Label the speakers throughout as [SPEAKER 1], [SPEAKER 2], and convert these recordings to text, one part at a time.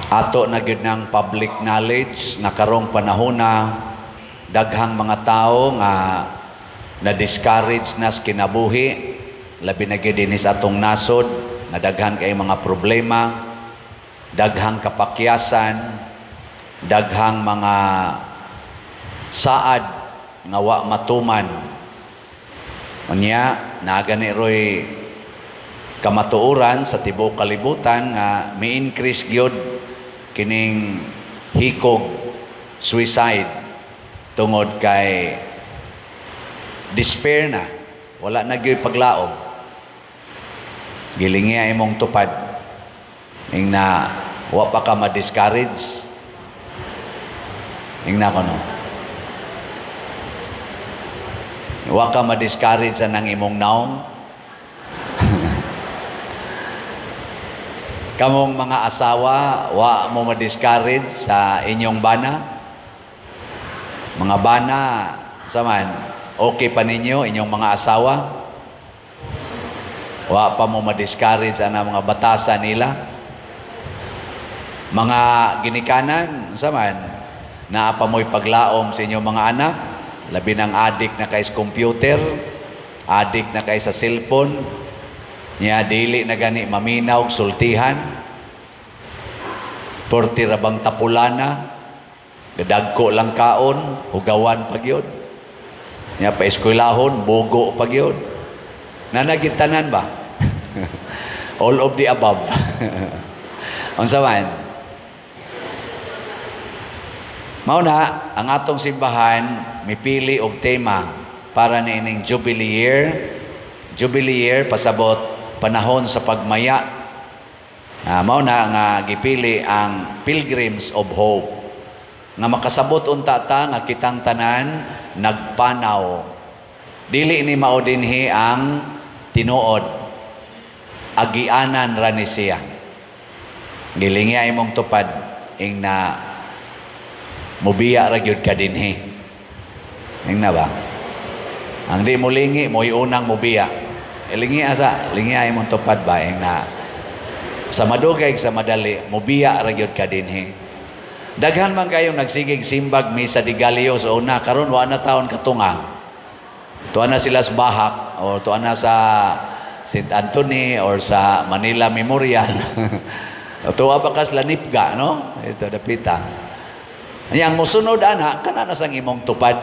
[SPEAKER 1] Ato na gyud ng public knowledge na karong panahon na daghang mga tao nga na-discourage na sa kinabuhi, labi na gyud dinhi sa atong nasod, na daghan kay mga problema, daghang kapakyasan, daghang mga saad nga wa matuman. Unya nagani roy kamatuoran sa tibuok kalibutan nga mi-increase gyud kining hikog, suicide, tungod kay despair na, wala na gyud paglaom. Gilingi imong tupad ing na wa pa ka ma-discourage. Ing na kono, wa ka ma-discourage sa nang imong naong. Kamong mga asawa, wa mo ma-discourage sa inyong bana. Mga bana, saman, okay pa ninyo, inyong mga asawa? Wa pa mo ma-discourage sa mga batasan nila. Mga ginikanan, saman, naa pa mo'y paglaom sa inyong mga anak, labi ng addict na kay sa computer, addict na kay sa cellphone, niya dili na gani maminaw sultihan, porti rabang tapulana, gadagko lang kaon, hugawan pagyod, niya pa eskwelahon, bugo pagyod. Nanagitanan ba? All of the above. Unsa man? Mao na ang atong simbahan mipili og tema para niining Jubilee Year. Jubilee Year pasabot panahon sa pagmaya. Mao na nga gipili ang Pilgrims of Hope, nga makasabot unta ta nga kitang tanan nagpanaw. Dili ni mao dinhi ang tinuod, agianan ra ni siya. Gilingi imong tupad ing na mubiya ra gyud ka dinhi. Ing na ba? Ang di mo lingi mo'y unang mubiya. Lingi asa, lingi ay mong tupad ba na sa madugay sa madali, mubiya ra gyud ka dinhi. Daghan man kayong nagsigig simbag misa di Galileo sa una, karon wa na taon katunga. Tuwa na sila sa Bahak o tuwa na sa St. Anthony or sa Manila Memorial. Tuwa pa kas Lanipga, no? Ito dapita. Yang musunod ana kana na sang imong tupad.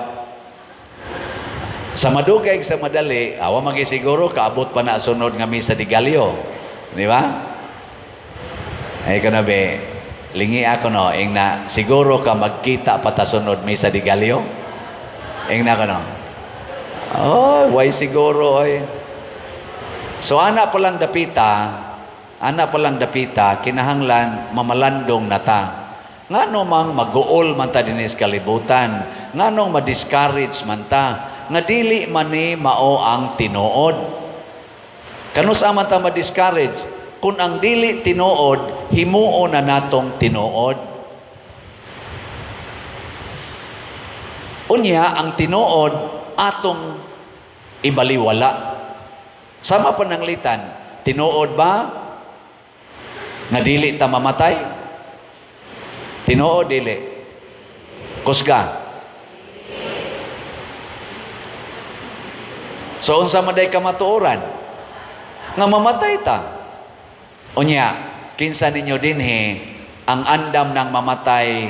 [SPEAKER 1] Sa madugay sa madali, awa magisiguro kaabot pa na sunod nga misa di Galileo. Di ba? Ay kana be, lingi ako no, ing na siguro ka magkita pa ta sunod misa di Galileo. Ing na ko no. Oh, why siguro oy. So ana pa lang dapita, kinahanglan mamalandong nata. Ngano mang mag-uol man ta dinis kalibutan, nganong ma-discourage man ta, nga dili man ni mao ang tinuod. Kanusa man ta ma-discourage kung ang dili tinuod himuon na natong tinuod. Unya ang tinuod atong ibaliwala. Sama pananglitan, tinuod ba nga dili ta mamatay? Tinuod dili. Kusga. So unsa man day kamatuoran nga mamatay ta. Unya, kinsa ninyo dinhi ang andam ng mamatay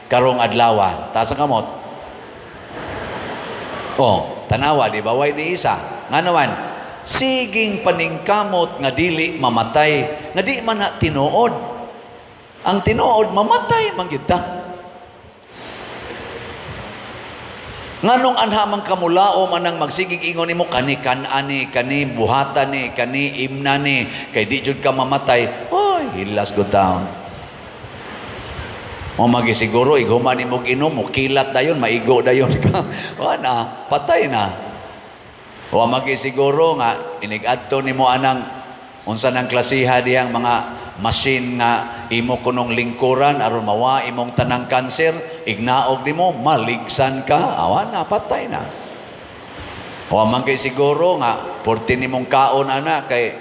[SPEAKER 1] karong adlaw? Ta sa kamot. Oh, tanawa di ba way ni isa. Nga naman, siging paningkamot nga dili mamatay, nga di man na tinuod. Ang tinuod mamatay man gyud ta. Nganong anha man kamulao man ang magsigig ingon nimo kani kan-ani, kani buhatan ni, kani imna ni, kay di jud ka mamatay. Oy, hilas go down. Mo magisiguro iguman nimo inom, mo kilat dayon, maigo dayon ka. Wala, patay na. Wa magisiguro nga inig-adto nimo anang unsa nang klasiha diyang mga machine nga imo kunong lingkuran aron mawa imong tanang kanser, ignaog nimo maligsan ka, awan na patay na. O man kay siguro nga 14 nimong kaon ana kay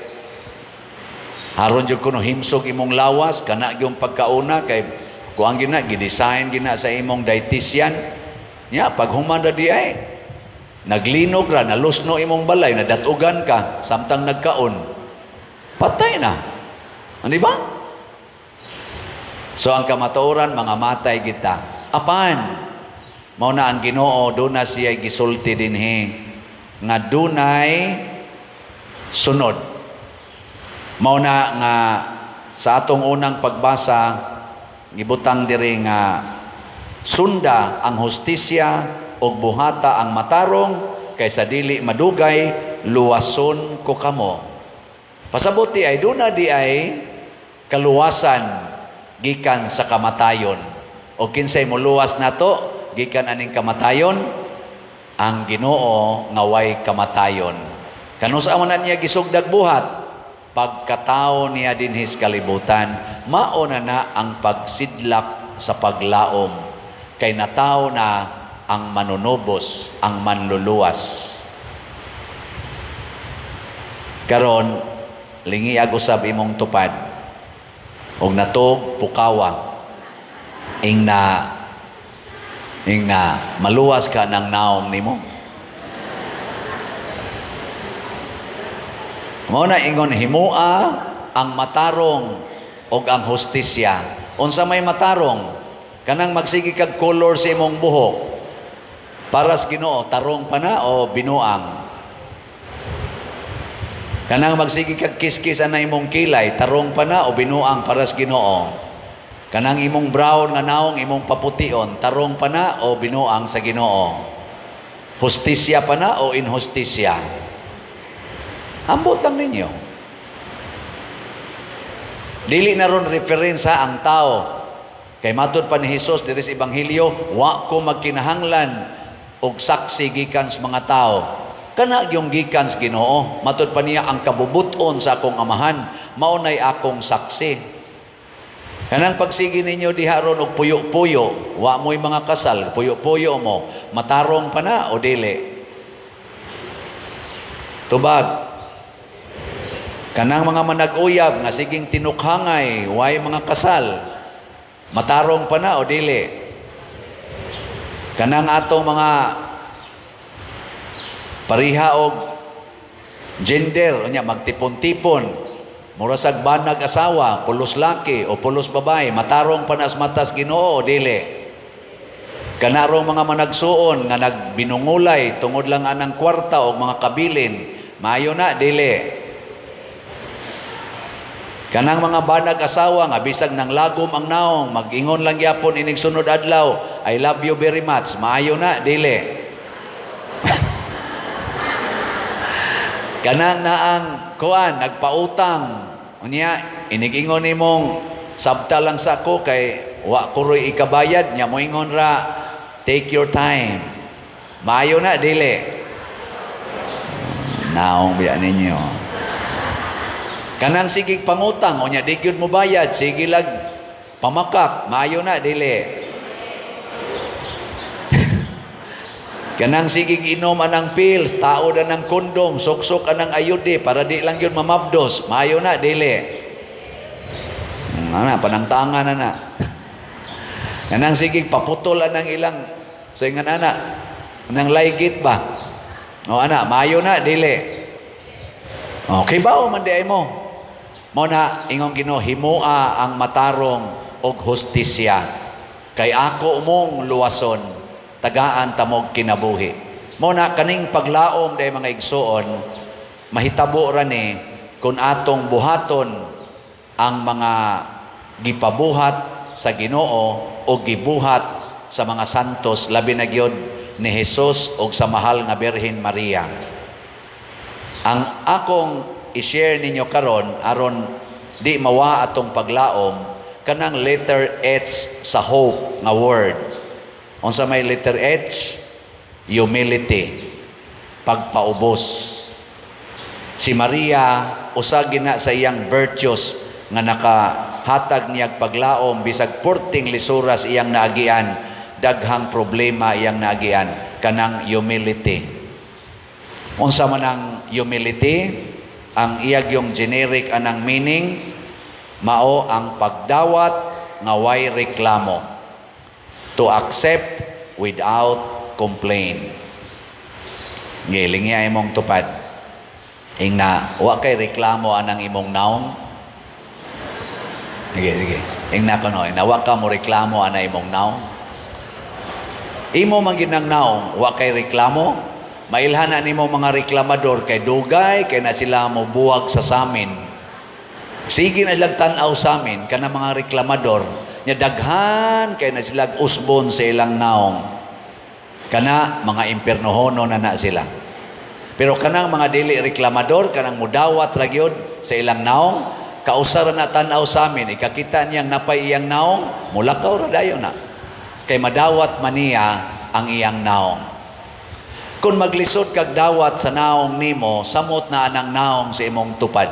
[SPEAKER 1] Haron jud kuno himsog imong lawas kana gyung pagkauna kay kuang gina gidesign gina sa imong dietitian. Nya pag human ra di ay naglinog ra, nalusno imong balay, nadatugan ka samtang nagkaon. Patay na. Di ba? So ang kamatuoran mga matay kita. Apan mao na ang Ginoo do na siya gisulti dinhi nga dunay sunod. Mao na nga sa atong unang pagbasa gibutang diri nga sunda ang hustisya ug buhata ang matarong kaysa dili madugay luwason ko kamo. Pasabuti ay duna di ay kaluwasan gikan sa kamatayon. O kinsay moluwas nato gikan aning kamatayon? Ang Ginoo nga way kamatayon. Kanusa man niya gisugdag buhat pagkatao niya dinhi sa kalibutan, mao na ang pagsidlak sa paglaom kay nataw na ang manunubos, ang manluluwas. Karon lingi agusab imong tupad og natog pukawa ing na maluwas ka ng naong nimo. Mao na ingon himua ang matarong og ang hustisya. Unsa may matarong? Kanang magsigi kag color sa imong buhok. Para sa Ginoo, tarong pa na o binuang? Kanang magsigi kag kiskis na imong kilay, tarong pa na o binuang para sa Ginoo? Kanang imong brown nga naong imong papution, tarong pa na o binuang sa Ginoo? Hustisya pa na o inhustisya? Ambot lang ninyo. Dili na ron referensya ang tao. Kay matud pa ni Jesus diri sa Ebanghelyo, wa ko magkinahanglan og saksi gikan sa mga tao. Kana gyung gikan sa Ginoo. Matud pa niya ang kabubuton sa akong amahan, maunay akong saksi. Kanang pagsigi ninyo diha ron og puyo-puyo, wa mo'y mga kasal, puyo-puyo mo, matarong pa na o dili? Tubag. Kanang mga manag-uyab nga siging tinukhangay, way mga kasal, matarong pa na o dili? Kanang atong mga pariha og gender, unya magtipon-tipon, murasag banag asawa, pulos laki o pulos babae, matarong pa na sa matas Ginoo o dili? Kanarong mga managsuon nga nagbinungulay tungod lang anang kwarta o mga kabilin, maayo na dili? Kanang mga banag asawa nga bisag nang lagom ang naong, mag-ingon lang yapon inig sunod adlaw, I love you very much, maayo na dili? Kanang naang kuan nagpautang, unya inig-ingon nimong sabta lang sa ako kay wa ko roy ikabayad, nya mo ingon ra take your time, maayo na dili? Naong biya ninyo. Kanang sigig pangutang, o nya di gyud mo bayad, sige lag pamakak, maayo na dili? Kanang sigig inom anang pills, tao na ng kondom, sok-sok anang ayude para di lang yun mamabdos, maayo na dili? Panangtangan na. Kanang sigig paputol anang ilang saingan ana, anang laygit ba? O ana, maayo na dili? Okay ba o mandiay mo? Muna, ingong Ginoo, himua ang matarong og hustisya. Kay ako mong luwason, tagaan tamog kinabuhi. Muna, kaning paglaom day mga igsoon, mahitabo ra ni kung atong buhaton ang mga gipabuhat sa Ginoo o gibuhat sa mga santos, labi na gyud ni Jesus o sa mahal nga Birhen Maria. Ang akong i-share ninyo karon aron di mawa atong paglaom kanang letter H sa hope nga word. Unsa may letter H? Humility, pagpaubos. Si Maria usa gina sa iyang virtues nga nakahatag niyag paglaom bisag porting lisuras iyang naagian, daghang problema iyang naagian, kanang humility. Unsa man ang humility? Ang iyag yung generic anang meaning, mao ang pagdawat nga way reklamo. To accept without complaint. Giling niya imong tupad. Ing na, wa kay reklamo anang imong naong. Sige. Ing na ko no, ing na wa ka mo reklamo anang imong naong. Imo man ginang naong, wa kay reklamo. Mailhanan nimo mga reklamador kay dugay kay na sila mo buwag sa samin. Sige na silang tanaw sa amin kana mga reklamador nya daghan kay na sila usbon sa ilang naong. Kana mga impiernohono na sila. Pero kanang mga dili reklamador kanang mudawat ra gyud sa ilang naong, kausara na tanaw sa amin, ikakita niyang napay iyang naong, mulakaw ra dayon na. Kay madawat man niya ang iyang naong. Kung maglisod kag dawat sa naong nimo, samot na anang naong sa imong tupad.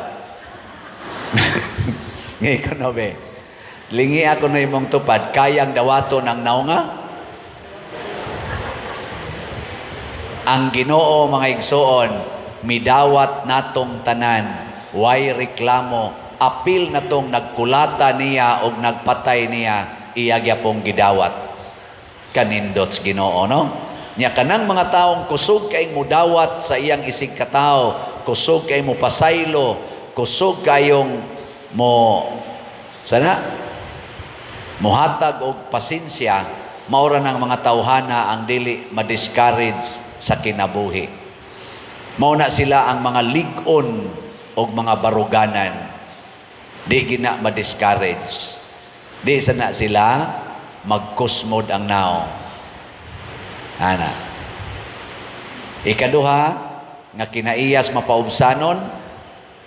[SPEAKER 1] Ngay ko no be. Lingi ako na imong tupad, kayang dawato ng naong nga? Ang Ginoo mga igsoon, midawat natong tanan, way reklamo, apil natong nagkulata niya o nagpatay niya, iyagya pong gidawat. Kanindots Ginoo, no? Nya kanang mga taong kusog kay mudawat sa iyang isig katao, kusog kay mo pasaylo, kusog kayong mo sana muhatag og pasensya, maura ng mga tawhana ang dili ma-discourage sa kinabuhi. Mao na sila ang mga lig-on og mga baruganan. Di gina ma-discourage. Di sana sila magkusmod ang naong. Ana. Ikaduha, nga kinaiyas mapaubsanon,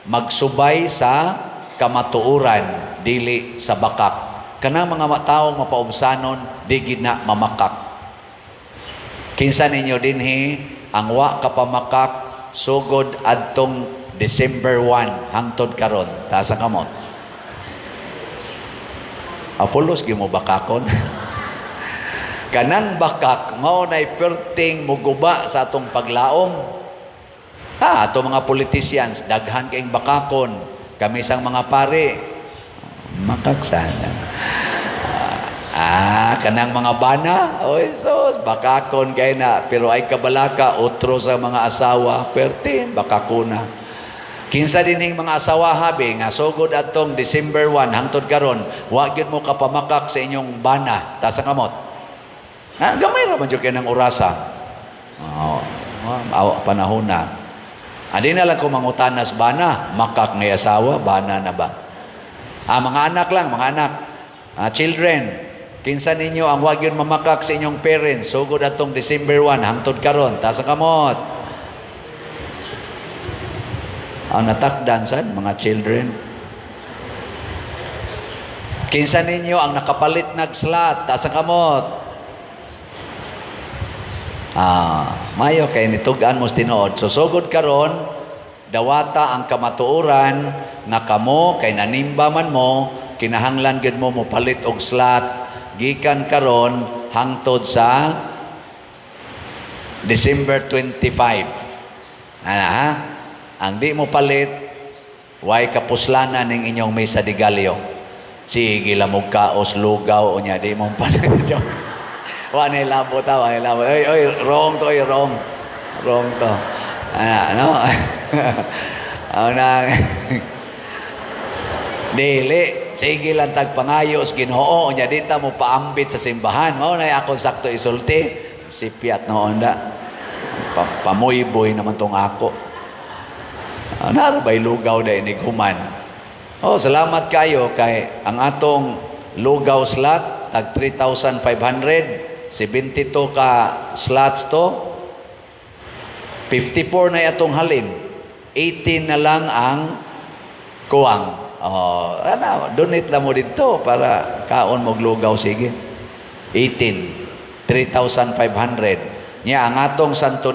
[SPEAKER 1] magsubay sa kamatuuran, dili sa bakak. Kanang mga taong mapaubsanon, di gina mamakak. Kinsa ninyo dinhi, ang wa kapamakak, sugod adtong December 1, hangtod karon, tasa kamot. Apolos, gi mo bakakon. Kanang bakak, mao na'y perting muguba sa atong paglaom. Ato mga politicians, daghan kayong bakakon. Kami sang mga pare, makaksana. Kanang mga bana, oy sos, bakakon kay na. Pero ay kabalaka, otro sa mga asawa, perting, bakakuna. Kinsa dining mga asawa habi, nga sugod atong December 1, hangtod karon, wa gyud mo kapamakak sa inyong bana, tasa kamot. Gamay ra man jud kay nang orasa. Panahon na. Adi na lang ko mangutanas bana, makak ngay asawa, bana na ba? Mga anak lang, mga anak. Children, kinsa ninyo ang wag yun mamakak sa inyong parents, sugod atong December 1, hangtod karon, tasa kamot. Ang natakdan sad, mga children. Kinsa ninyo ang nakapalit nag-slot, tasa kamot. Mayo kay nitugan mo tinuod. So sugod karon, dawata ang kamatuoran nga kamo kay nanimba man mo, kinahanglan gid mo palit og slot gikan karon hangtod sa December 25. Ang di mo palit, way kapuslanan ning inyong mesa de galyo. Sige lamog kaos lugaw unya di mo palit. Wala labo ta, wala labo. Oy, wrong to, wrong. Wrong to. Ano? Dili, sige lang tagpangayos Ginoo nya dita mo paambit sa simbahan. Mao na akong sakto isulti. Si Piat noon da. Pamoy-boy naman tong ako. Narabay lugaw da inig human. Salamat kayo kay ang atong lugaw slot tag 3,500. 72 ka slots to. 54 na atong halin. 18 na lang ang kuwang. Donate lang mo dito para kaon mo lugaw sige. 18. 3,500. Nya ang atong Santo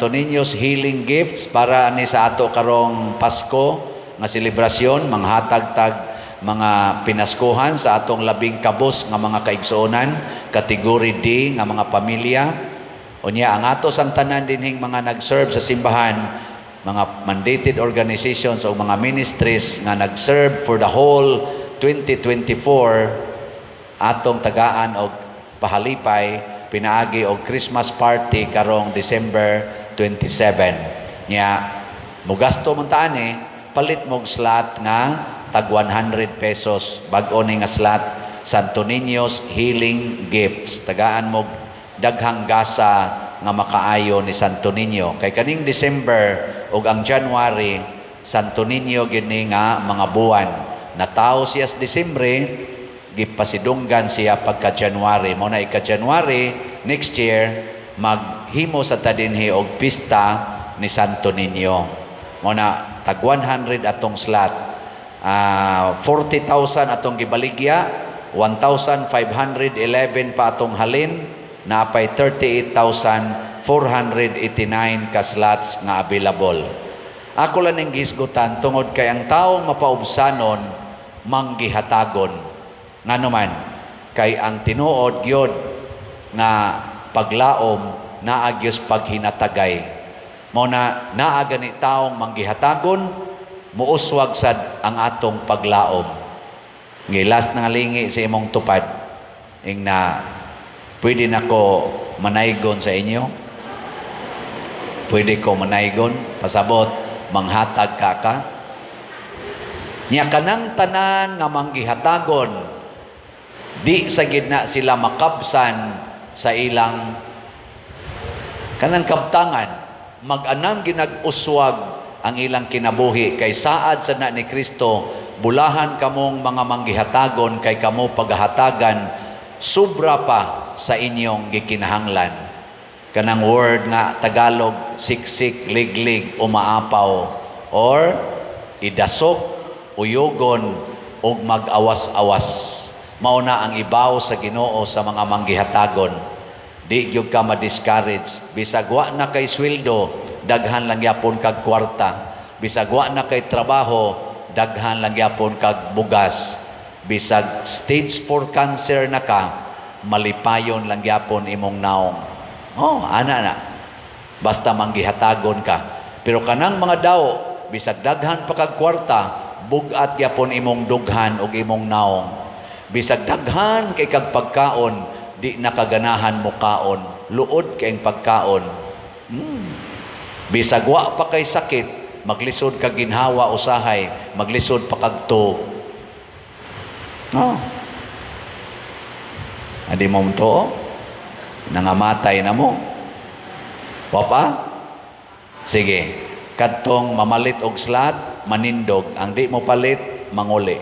[SPEAKER 1] Niño's Healing Gifts para ni sa ato karong Pasko nga selebrasyon, manghatag tag mga pinaskuhan sa atong labing kabos nga mga kaigsuonan, kategory D nga mga pamilya. Unya ang ato sang tanan dinhing mga nag-serve sa simbahan, mga mandated organizations o mga ministries nga nag-serve for the whole 2024 atong tagaan og pahalipay pinaagi og Christmas party karong December 27. Nya mugasto man taani palit mog slot nga tag 100 pesos bag-o ni nga slot Santo Niño's Healing Gifts. Tagaan mo daghang gasa nga makaayo ni Santo Niño. Kay kaning December ug ang January, Santo Niño gini nga mga buwan. Nataw siya sa Disyembre, gipasidunggan siya pagka January. Muna ika-January, next year, maghimo sa tadinhi og pista ni Santo Niño. Muna tag 100 atong slot. 40,000 atong gibaligya, 1,511 pa atong halin, napay 38,489 ka slots nga available. Ako lang ang gisgutan tungod kay ang taong mapaubsanon manggihatagon. Nga naman, kay ang tinuod gyud nga paglaom naagyos paghinatagay. Mao na naaga ni taong manggihatagon, muuswag sad ang atong paglaom. Last na lingi sa imong tupad, ing na pwede na ko manaygon sa inyo. Pwede ko manaygon, pasabot, manghatag ka. Nya kanang tanan nga manggihatagon, di sa gidna sila makabsan sa ilang kanang kabtangan, mag-anam ginag-uswag ang ilang kinabuhi kay saad sa na ni Kristo. Bulahan kamong mga manggihatagon kay kamo paghahatagan sobra pa sa inyong gikinahanglan. Kanang word nga Tagalog, siksik, liglig, umaapaw, or idasok, uyogon, ug mag-awas-awas. Mao na ang ibaw sa Ginoo sa mga manggihatagon. Di gyud ka ma-discourage. Bisag wa na kay sweldo, daghan lang yapon kag kwarta. Bisag wa na kay trabaho, daghan lang yapon kag bugas. Bisag stage 4 cancer na ka, malipayon lang yapon imong naong. Ana na. Basta manggihatagon ka. Pero kanang mga daw, bisag daghan pa kag kwarta, bugat yapon imong dughan og imong naong. Bisag daghan kay kag pagkaon, di nakaganahan mo kaon. Luod kay pagkaon. Bisag wa pa kay sakit, maglisod ka ginhawa usahay, maglisod pa kag tuog. Adi mo to, nangamatay na mo. Papa? Sige, kadtong mamalit og slot, manindog. Ang di mo palit, manguli.